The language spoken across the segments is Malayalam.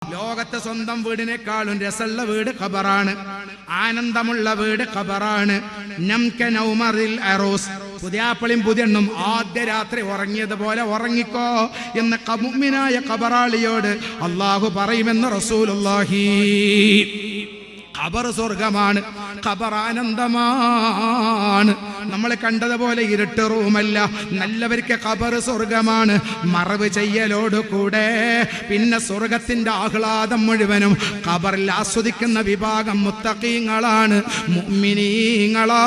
ലോകത്തെ സ്വന്തം വീടിനേക്കാളും രസമുള്ള വീട് ഖബറാണ്. ആനന്ദമുള്ള വീട് ഖബറാണ്. പുതിയാപ്പളിയും പുതിയണ്ണും ആദ്യ രാത്രി ഉറങ്ങിയതുപോലെ ഉറങ്ങിക്കോ എന്ന് മുഅ്മിനായ ഖബറാളിയോട് അല്ലാഹു പറയുമെന്ന് റസൂലുള്ളാഹി. ഖബർ സ്വർഗമാണ്, ഖബർ ആനന്ദമാണ്. നമ്മൾ കണ്ടതുപോലെ ഇരുട്ട് റൂമല്ല, നല്ലവർക്ക് ഖബർ സ്വർഗമാണ്. മറവ് ചെയ്യലോട് കൂടെ പിന്നെ സ്വർഗത്തിന്റെ ആഹ്ലാദം മുഴുവനും ഖബറിൽ ആസ്വദിക്കുന്ന വിഭാഗം മുത്തഖീങ്ങളാണ്, മുഅ്മിനീങ്ങളാ.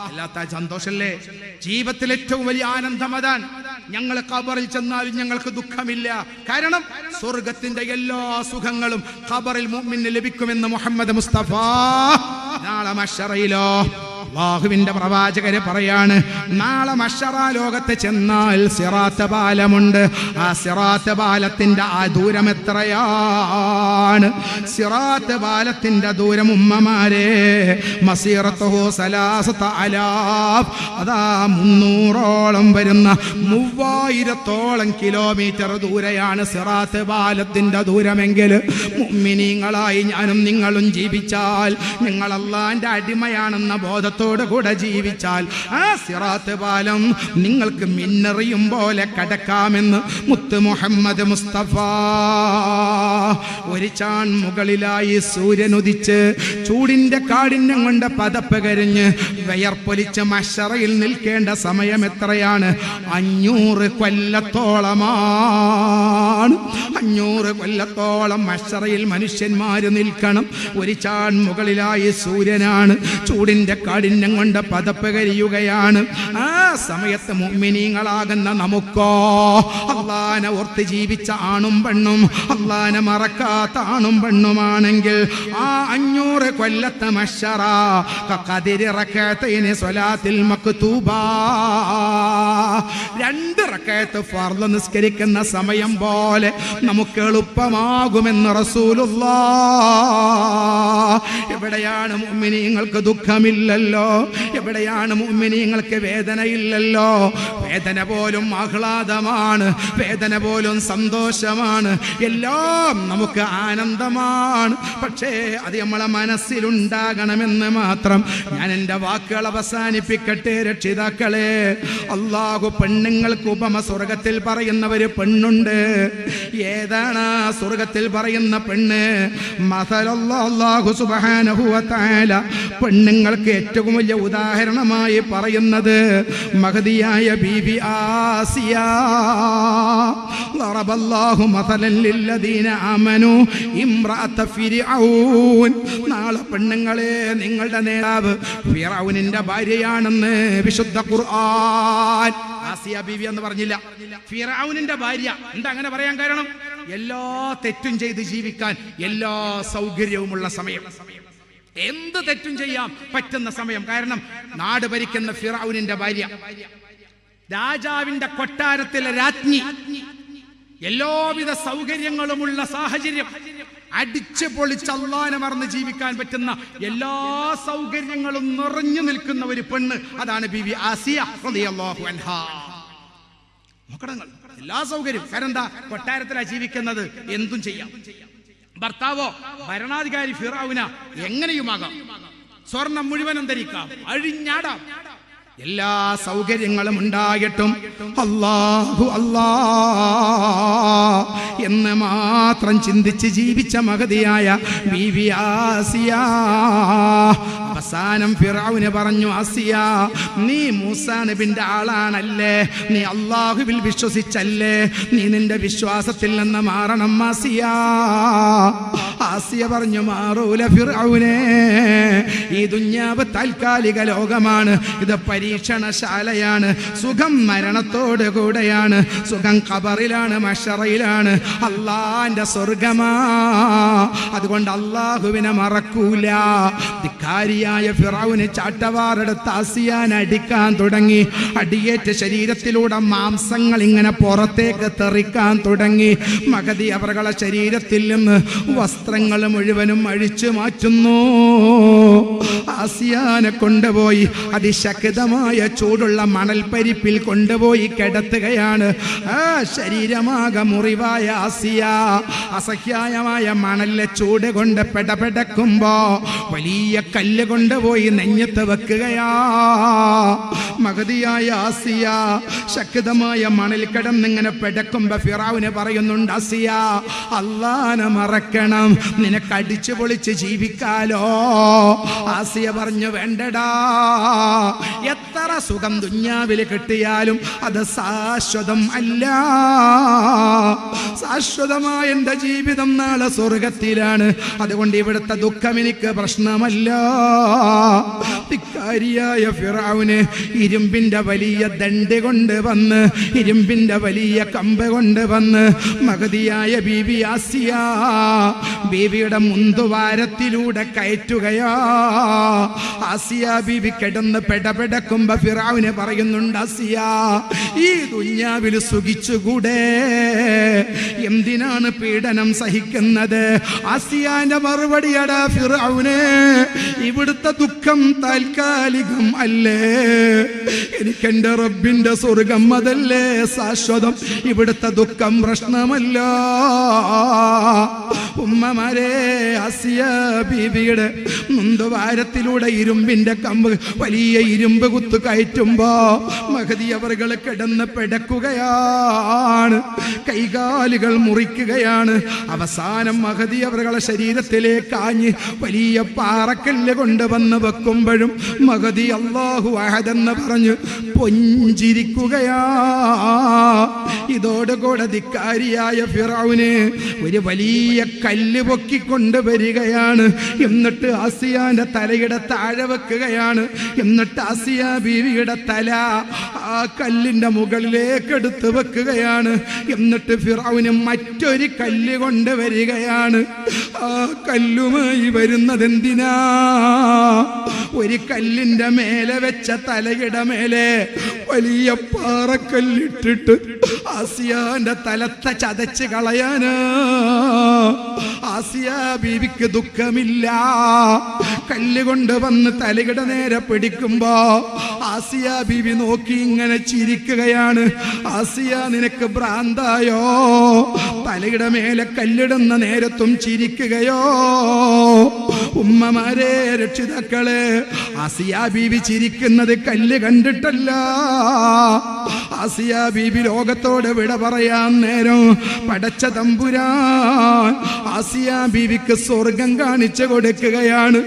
അല്ലാത്ത സന്തോഷല്ലേ? ജീവിതത്തിൽ ഏറ്റവും വലിയ ആനന്ദം അതാണ്. ഞങ്ങൾ ഖബറിൽ ചെന്നാലും ഞങ്ങൾക്ക് ദുഃഖമില്ല. കാരണം സ്വർഗത്തിന്റെ എല്ലാ സുഖങ്ങളും ഖബറിൽ മുഅ്മിന് ലഭിക്കുമെന്ന് മുഹമ്മദ് മുസ്തഫ. നാളെ മഹ്ശറയിലോ അല്ലാഹുവിന്റെ പ്രവാചകരെ പറയാണ്, നാളെ മഹ്ശറ ലോകത്ത് ചെന്നാൽ സിറാത്ത് പാലമുണ്ട്. ആ സിറാത്ത് പാലത്തിന്റെ ആ ദൂരം എത്രയാണ്? സിറാത്ത് പാലത്തിന്റെ ദൂരം ഉമ്മമാരെ മസീറത്തുഹു സലാസത അലാഫ്, അതാ 300ഓളം വരുന്ന 3000ഓളം കിലോമീറ്റർ ദൂരെയാണ് സിറാത്ത് പാലത്തിന്റെ ദൂരമെങ്കിൽ മുഅ്മിനീങ്ങളായി ഞാനും നിങ്ങളും ജീവിച്ചാൽ, നിങ്ങൾ അല്ലാഹുവിന്റെ അടിമയാണെന്ന ബോധത്തോട് കൂടെ ജീവിച്ചാൽ ആ സിറാത്ത് പാലം നിങ്ങൾക്ക് മിന്നറിയും പോലെ കടക്കാമെന്ന് മുത്ത് മുഹമ്മദ് മുസ്തഫ. ഒരു ചാൺ മുകളിലായി സൂര്യൻ ഉദിച്ച് ചൂടിന്റെ കാഠിന്യം കൊണ്ട് പതപ്പ് കരിഞ്ഞ് വിയർപ്പൊലിച്ച് മഹ്ശറയിൽ നിൽക്കേണ്ട സമയം എത്രയാണ്? 500 കൊല്ലത്തോളമാണ്. 500 കൊല്ലത്തോളം മഹ്ശറയിൽ മനുഷ്യന്മാര് നിൽക്കണം. ഒരു ചാൺ മുകളിലായി സൂര്യനാണ്, ചൂടിന്റെ കാഠിന്യം കൊണ്ട് പതപ്പ് കരിയുകയാണ്. ആ സമയത്ത് മുഅ്മിനീങ്ങളാകുന്ന നമുക്കോ അല്ലാഹനെ ഓർത്ത് ജീവിച്ച ആണും പെണ്ണും, അല്ലാഹനെ മറക്കാത്ത ആണും പെണ്ണുമാണെങ്കിൽ ആ 500 കൊല്ലത്തെ മഹ്ശറ ഖദരി റകഅത്തൈനി സ്വലാത്തിൽ മക്തൂബ, 2 റകഅത്ത് ഫർള് നിസ്കരിക്കുന്ന സമയം പോലെ നമുക്ക് എളുപ്പമാകുമെന്ന് റസൂലുള്ളാഹ്. എവിടെയാണ് മുഅ്മിനീങ്ങൾക്ക് ദുഃഖമില്ലല്ലോ? എവിടെയാണ് മുഅ്മിനീങ്ങൾക്ക് വേദനയില്ലല്ലോ? വേദന പോലും ആഹ്ലാദമാണ്, വേദന പോലും സന്തോഷമാണ്, എല്ലാം നമുക്ക് ആനന്ദമാണ്. പക്ഷേ അത് നമ്മളെ മനസ്സിലുണ്ടാകണമെന്ന് മാത്രം. ഞാൻ എൻ്റെ വാക്കുകൾ അവസാനിപ്പിക്കട്ടെ രക്ഷിതാക്കളെ. അല്ലാഹു പെണ്ണുങ്ങൾക്ക് ഉപമ സ്വർഗത്തിൽ പറയുന്ന ഒരു പെണ്ണുണ്ട്. ഏതാണ് സ്വർഗത്തിൽ പറയുന്ന പെണ്ണ്? അല്ലാഹു സുബ്ഹാനഹു വ തആല പെണ്ണുങ്ങൾക്ക് ഏറ്റവും വലിയ ഉദാഹരണമായി പറയുന്നത് മഹദിയായ ബീബി ആസിയ. ളറബല്ലാഹു മസലൻ ലില്ലദീന ആമനൂ ഇംറഅത ഫിർഔൻ. നാളെ പെണ്ണുങ്ങളെ നിങ്ങളുടെ നേതാവ് ഫിർഔനിന്റെ ഭാര്യയാണെന്ന് വിശുദ്ധ ഖുർആൻ. ആസിയ ബീവി എന്ന് പറഞ്ഞില്ല, ഫിർഔനിന്റെ ഭാര്യ. എന്താ അങ്ങനെ പറയാൻ കാരണം? എല്ലാ തെറ്റും ചെയ്ത് ജീവിക്കാൻ എല്ലാ സൗകര്യവുമുള്ള സമയം, എന്ത് തെറ്റും ചെയ്യാൻ പറ്റുന്ന സമയം. കാരണം നാട് ഭരിക്കുന്ന ഫിർഔനിന്റെ ഭാര്യ, രാജാവിന്റെ കൊട്ടാരത്തിലെ രാജ്ഞി, എല്ലാവിധ സൗകര്യങ്ങളുമുള്ള സാഹചര്യം, അടിച്ചു പൊളിച്ച് അല്ലാഹനെ മറന്ന് ജീവിക്കാൻ പറ്റുന്ന എല്ലാ സൗകര്യങ്ങളും നിറഞ്ഞു നിൽക്കുന്ന ഒരു പെണ്ണ്, അതാണ് ബീവി ആസിയ റളിയല്ലാഹു അൻഹാ. നോക്കണം, എല്ലാ സൗകര്യം. കാരണം എന്താ? കൊട്ടാരത്തിലാ ജീവിക്കുന്നത്, എന്തും ചെയ്യാം. ഭർത്താവോ ഭരണാധികാരി ഫിറഔന എങ്ങനെയുമാകാം, സ്വർണം മുഴുവനും ധരിക്കാം, അഴിഞ്ഞാടാം, എല്ലാ സൗകര്യങ്ങളും ഉണ്ടായിട്ടും അല്ലാഹു അല്ലാഹ് എന്ന് മാത്രം ചിന്തിച്ച് ജീവിച്ച മഹദിയായ ബീവി ആസിയ. അവസാനം ഫിറഔന് പറഞ്ഞു, ആസിയ നീ മൂസാ നബിന്റെ ആളാണല്ലേ, നീ അല്ലാഹുവിൽ വിശ്വസിച്ചല്ലേ, നീ നിന്റെ വിശ്വാസത്തിൽ നിന്ന് മാറണം ആസിയ. ആസിയ പറഞ്ഞു, മാറൂല ഫിറഔനെ, ഈ ദുനിയാവ് താൽക്കാലിക ലോകമാണ്, ഇത് പരീക്ഷണശാലയാണ്. സുഖം മരണത്തോട് കൂടെയാണ്, സുഖം ഖബറിലാണ്, മഹ്ശറയിലാണ്, അല്ലാഹുവിന്റെ സ്വർഗമാ. അതുകൊണ്ട് അല്ലാഹുവിനെ മറക്കൂല. ധിക്കാരിയായ ധിക്കാരിയായ ഫിറഔന് ചാട്ടവാറെടുത്ത് ആസിയാനെ അടിക്കാൻ തുടങ്ങി. അടിയേറ്റ ശരീരത്തിലൂടെ മാംസങ്ങൾ ഇങ്ങനെ പുറത്തേക്ക് തെറിക്കാൻ തുടങ്ങി. മഹദി അവരുടെ ശരീരത്തിൽ നിന്ന് വസ്ത്രങ്ങൾ മുഴുവനും അഴിച്ചു മാറ്റുന്നു. ആസിയാനെ കൊണ്ടുപോയി അതിശക്തമായ ചൂടുള്ള മണൽപ്പരിപ്പിൽ കൊണ്ടുപോയി കിടത്തുകയാണ്. ആ ശരീരമാകെ മുറിവായ ആസിയ അസഹ്യമായ മണലിലെ ചൂട് കൊണ്ട് പെടപെടക്കുമ്പോ വലിയ കല്ല് കൊണ്ടുപോയി നെഞ്ഞത്ത് വെക്കുകയാ. മഹദിയായ ആസിയ ശക്തമായ മണൽ കിടന്നിങ്ങനെ പെടക്കുമ്പോ ഫിറഔന് പറയുന്നുണ്ട്, ആസിയ അല്ലാഹനെ മറക്കണം, നിനക്ക് അടിച്ചു പൊളിച്ച് ജീവിക്കാലോ. ആസിയ പറഞ്ഞു, വേണ്ടടാ, എത്ര സുഖം ദുന്യാവിൽ കിട്ടിയാലും അത് ശാശ്വതം അല്ല. ശാശ്വതമായ എൻ്റെ ജീവിതം നാളെ സ്വർഗത്തിലാണ്. അതുകൊണ്ട് ഇവിടുത്തെ ദുഃഖം എനിക്ക് പ്രശ്നമല്ല. ധിക്കാരിയായ ഫിറഔന് ഇരുമ്പിന്റെ വലിയ ദണ്ഡ് കൊണ്ട് വന്ന്, ഇരുമ്പിന്റെ വലിയ കമ്പ് കൊണ്ട് വന്ന് മഹദിയായ ബീവി ആസിയ ബീവിയുടെ മുന്തുവാരത്തിലൂടെ കയറ്റുകയാ. ആസിയ ബീവി കിടന്ന് പെടപെടക്കുമ്പോ ഫിറഔന് പറയുന്നുണ്ട്, ആസിയ ഈ ദുന്യാവിൽ സുഖിച്ചുകൂടെ, എന്തിനാണ് പീഡനം സഹിക്കുന്നത്? ആസിയാന്റെ മറുപടിയടാ ഫിറഔനെ, ഇവിടുത്തെ ദുഃഖം താൽക്കാലികം അല്ലേ, എനിക്കെന്റെ റബ്ബിന്റെ സ്വർഗം അതല്ലേ ശാശ്വതം, ഇവിടുത്തെ ദുഃഖം പ്രശ്നമല്ല. ഉമ്മമാരെ, ആസിയ ബീവിയുടെ മുന്തുവാരത്തിലൂടെ ഇരുമ്പിന്റെ കമ്പ്, വലിയ ഇരുമ്പ് കുത്തു കയറ്റുമ്പോ മഹദി അവർകൾ കിടന്ന് പെടക്കുകയാണ്, കൈകാലുകൾ മുറിക്കുകയാണ്. അവസാനം മഹദി അവരുടെ ശരീരത്തിലേക്ക് ആഞ്ഞ് വലിയ പാറക്കല്ല് കൊണ്ടുവന്ന് വെക്കുമ്പോഴും മഹദി അല്ലാഹു അഹദ് എന്ന് പറഞ്ഞ് പുഞ്ചിരിക്കുകയാ. ഇതോടുകൂടെ ധിക്കാരിയായ ഫിറഔന് ഒരു വലിയ കല്ല് പൊക്കിക്കൊണ്ട് വരികയാണ്. എന്നിട്ട് ആസിയാന്റെ തലയുടെ താഴെ വെക്കുകയാണ്. എന്നിട്ട് ആസിയ ബീവിയുടെ തല ആ കല്ലിന്റെ മുകളിലേക്ക് എടുത്ത് വെക്കുകയാണ്. എന്നിട്ട് ഫിറഔന് മറ്റൊരു കല്ല് കൊണ്ട് വരികയാണ്. ആ കല്ലുമായി വരുന്നത് എന്തിനാ? ഒരു കല്ലിന്റെ മേലെ വെച്ച തലയുടെ മേലെ വലിയ പാറക്കല്ലിട്ടിട്ട് ആസിയാന്റെ തലത്തെ ചതച്ച് കളയാനാ. ആസിയ ബീവിക്ക് ദുഃഖമില്ല. കല്ലുകൊണ്ട് വന്ന് തലയുടെ നേരെ പിടിക്കുമ്പോ ആസിയ ബീവി നോക്കി ഇങ്ങനെ ചിരിക്കുകയാണ്. ആസിയ, നിനക്ക് ഭ്രാന്തായോ? തലയുടെ മേലെ കല്ലിടുന്ന നേരത്തും ചിരിക്കുകയോ? ഉമ്മമാരെ, രക്ഷിതാക്കളെ, ആസിയ ബീവി ചിരിക്കുന്നത് കല്ല് കണ്ടിട്ടല്ല. ആസിയ ബീബി ലോകത്തോട് വിട പറയാൻ നേരം പടച്ച തമ്പുരാൻ ആസിയ ബീവിക്ക് സ്വർഗം കാണിച്ചു കൊടുക്കുകയാണ്.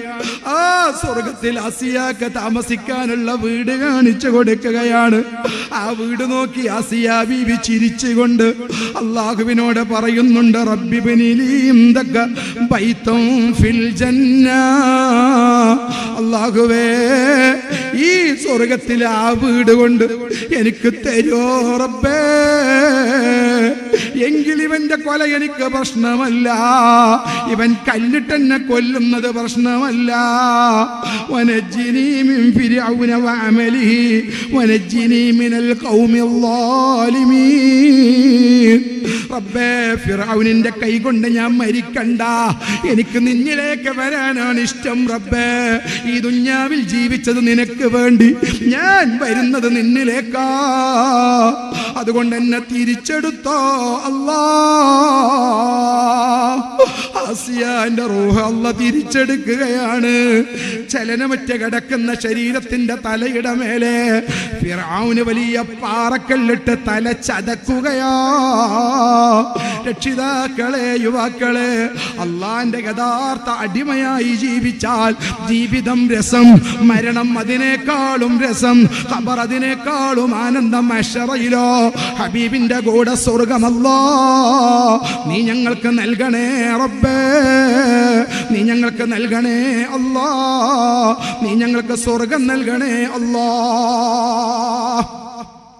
ആ സ്വർഗത്തിൽ ആസിയാക്ക് താമസിക്കാനുള്ള വീട് കാണിച്ചു കൊടുക്കുകയാണ്. ആ വീട് നോക്കി ആസിയ ബീവി ചിരിച്ചുകൊണ്ട് അള്ളാഹുവിനോട് പറയുന്നുണ്ട്, റബ്ബി ബനിലി ഇൻദക ബൈതൻ ഫിൽ ജന്ന. അള്ളാഹുവേ, ഈ സ്വർഗത്തിലെ ആ വീട് കൊണ്ട് എനിക്ക് തരോ റബ്ബേ. എങ്കിൽ ഇവന്റെ കൊല എനിക്ക് പ്രശ്നമല്ല, ഇവൻ കല്ലിട്ടെന്നെ കൊല്ലുന്നത് പ്രശ്നമല്ല. വനജ്ജിനി മിൻ ഫിർഔന വഅമലിഹി വനജ്ജിനി മിനൽ ഖൗമിൽ ളാലിമീൻ. റബ്ബേ, ഫിർഔനിന്റെ കൈ കൊണ്ട് ഞാൻ മരിക്കണ്ട, എനിക്ക് നിന്നിലേക്ക് വരാനാണ് ഇഷ്ടം. റബ്ബേ, ഈ ദുന്യാവിൽ ജീവിച്ചത് നിനക്ക് വേണ്ടി, ഞാൻ വരുന്നത് നിന്നിലേക്കാ. അതുകൊണ്ട് എന്നെ തിരിച്ചെടുത്തോ അല്ലാ. ആസിയാന്റെ റൂഹ് അല്ലാ തിരിച്ചെടുക്കുകയാണ്. ചലനമറ്റ കിടക്കുന്ന ശരീരത്തിന്റെ തലയുടെ മേലെ ഫിർഔന് വലിയ പാറക്കല്ലിട്ട് തല ചതക്കുകയാ. രക്ഷിതാക്കളെ, യുവാക്കളെ, അള്ളാന്റെ യഥാർത്ഥ അടിമയായി ജീവിച്ചാൽ ജീവിതം രസം, മരണം അതിനേക്കാളും രസം, ഖബർ അതിനേക്കാളും ആനന്ദം. മഹ്ശറയിലോ ഹബീബിന്റെ കൂടെ സ്വർഗമല്ലാ നീ ഞങ്ങൾക്ക് നൽകണേ റബ്ബേ, നീ ഞങ്ങൾക്ക് നൽകണേ അല്ലാ, നീ ഞങ്ങൾക്ക് സ്വർഗം നൽകണേ അല്ലാ.